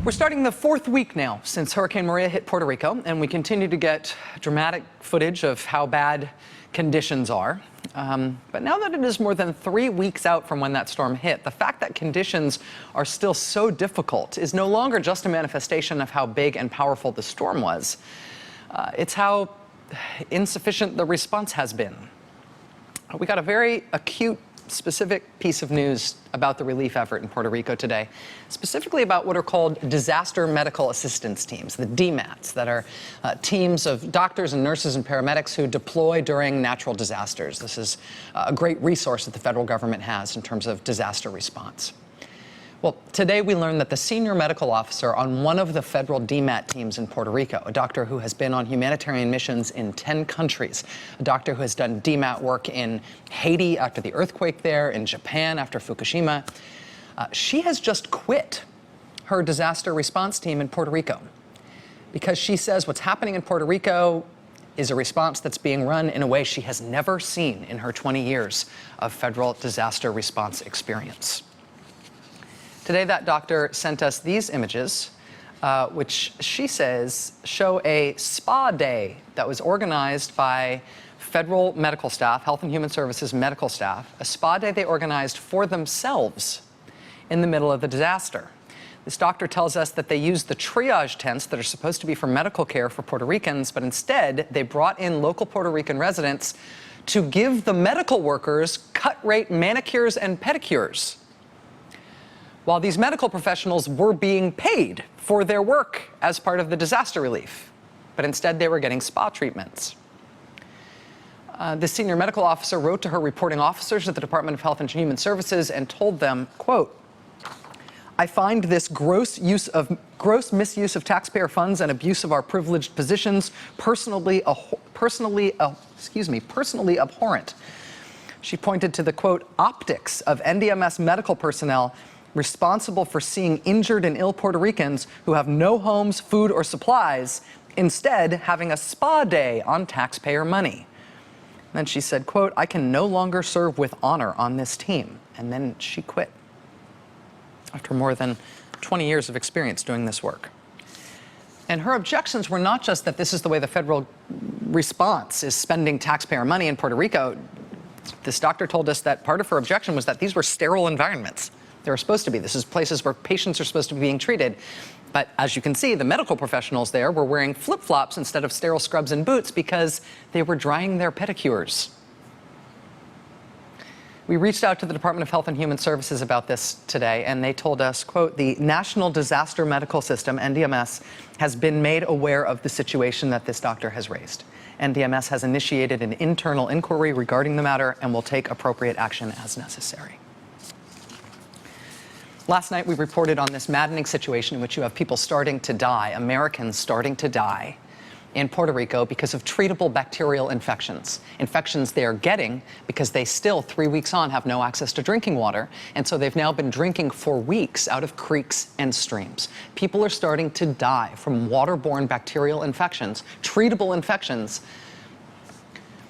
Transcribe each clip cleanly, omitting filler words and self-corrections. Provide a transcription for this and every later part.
We're starting the fourth week now since Hurricane Maria hit Puerto Rico, and we continue to get dramatic footage of how bad conditions are. But now that it is more than 3 weeks out from when that storm hit, the fact that conditions are still so difficult is no longer just a manifestation of how big and powerful the storm was. It's how insufficient the response has been. We got a very acute, specific piece of news about the relief effort in Puerto Rico today, specifically about what are called disaster medical assistance teams, the DMATs, that are teams of doctors and nurses and paramedics who deploy during natural disasters. This is a great resource that the federal government has in terms of disaster response. Well, today we learned that the senior medical officer on one of the federal DMAT teams in Puerto Rico, a doctor who has been on humanitarian missions in 10 countries, a doctor who has done DMAT work in Haiti after the earthquake there, in Japan after Fukushima, she has just quit her disaster response team in Puerto Rico because she says what's happening in Puerto Rico is a response that's being run in a way she has never seen in her 20 years of federal disaster response experience. Today, that doctor sent us these images, which she says show a spa day that was organized by federal medical staff, Health and Human Services medical staff, a spa day they organized for themselves in the middle of the disaster. This doctor tells us that they used the triage tents that are supposed to be for medical care for Puerto Ricans, but instead they brought in local Puerto Rican residents to give the medical workers cut-rate manicures and pedicures, while these medical professionals were being paid for their work as part of the disaster relief. But instead, they were getting spa treatments. The senior medical officer wrote to her reporting officers at the Department of Health and Human Services and told them, quote, "I find this gross misuse of taxpayer funds and abuse of our privileged positions personally abhorrent." She pointed to the, quote, "optics of NDMS medical personnel responsible for seeing injured and ill Puerto Ricans who have no homes, food, or supplies, instead having a spa day on taxpayer money." And then she said, quote, "I can no longer serve with honor on this team." And then she quit after more than 20 years of experience doing this work. And her objections were not just that this is the way the federal response is spending taxpayer money in Puerto Rico. This doctor told us that part of her objection was that these were sterile environments. They were supposed to be. This is places where patients are supposed to be being treated. But as you can see, the medical professionals there were wearing flip-flops instead of sterile scrubs and boots because they were drying their pedicures. We reached out to the Department of Health and Human Services about this today, and they told us, quote, "The National Disaster Medical System, NDMS, has been made aware of the situation that this doctor has raised. NDMS has initiated an internal inquiry regarding the matter and will take appropriate action as necessary." Last night, we reported on this maddening situation in which you have people starting to die, Americans starting to die in Puerto Rico because of treatable bacterial infections. Infections they are getting because they still, 3 weeks on, have no access to drinking water. And so they've now been drinking for weeks out of creeks and streams. People are starting to die from waterborne bacterial infections, treatable infections,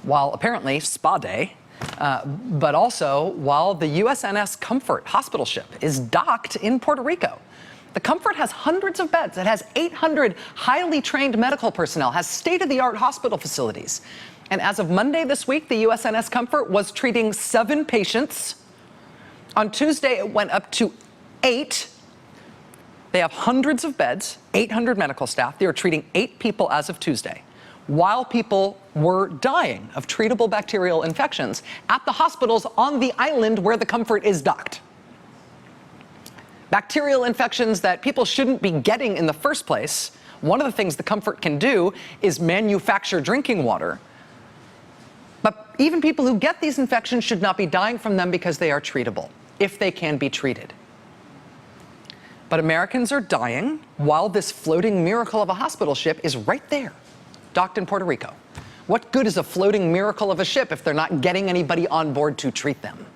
while apparently spa day, but also while the USNS Comfort hospital ship is docked in Puerto Rico. The Comfort has hundreds of beds. It has 800 highly trained medical personnel, has state-of-the-art hospital facilities. And as of Monday this week, the USNS Comfort was treating 7 patients. On Tuesday, it went up to 8. They have hundreds of beds, 800 medical staff. They are treating 8 people as of Tuesday, while people were dying of treatable bacterial infections at the hospitals on the island where the Comfort is docked. Bacterial infections that people shouldn't be getting in the first place. One of the things the Comfort can do is manufacture drinking water. But even people who get these infections should not be dying from them because they are treatable, if they can be treated. But Americans are dying while this floating miracle of a hospital ship is right there, docked in Puerto Rico. What good is a floating miracle of a ship if they're not getting anybody on board to treat them?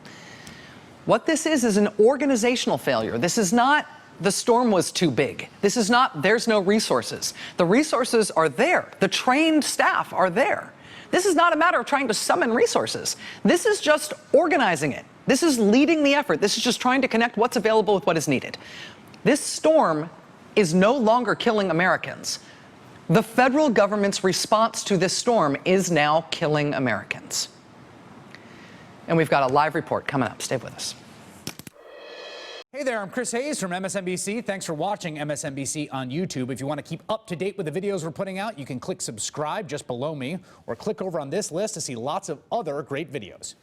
What this is an organizational failure. This is not the storm was too big. This is not there's no resources. The resources are there. The trained staff are there. This is not a matter of trying to summon resources. This is just organizing it. This is leading the effort. This is just trying to connect what's available with what is needed. This storm is no longer killing Americans. The federal government's response to this storm is now killing Americans. And we've got a live report coming up. Stay with us. Hey there, I'm Chris Hayes from MSNBC. Thanks for watching MSNBC on YouTube. If you want to keep up to date with the videos we're putting out, you can click subscribe just below me or click over on this list to see lots of other great videos.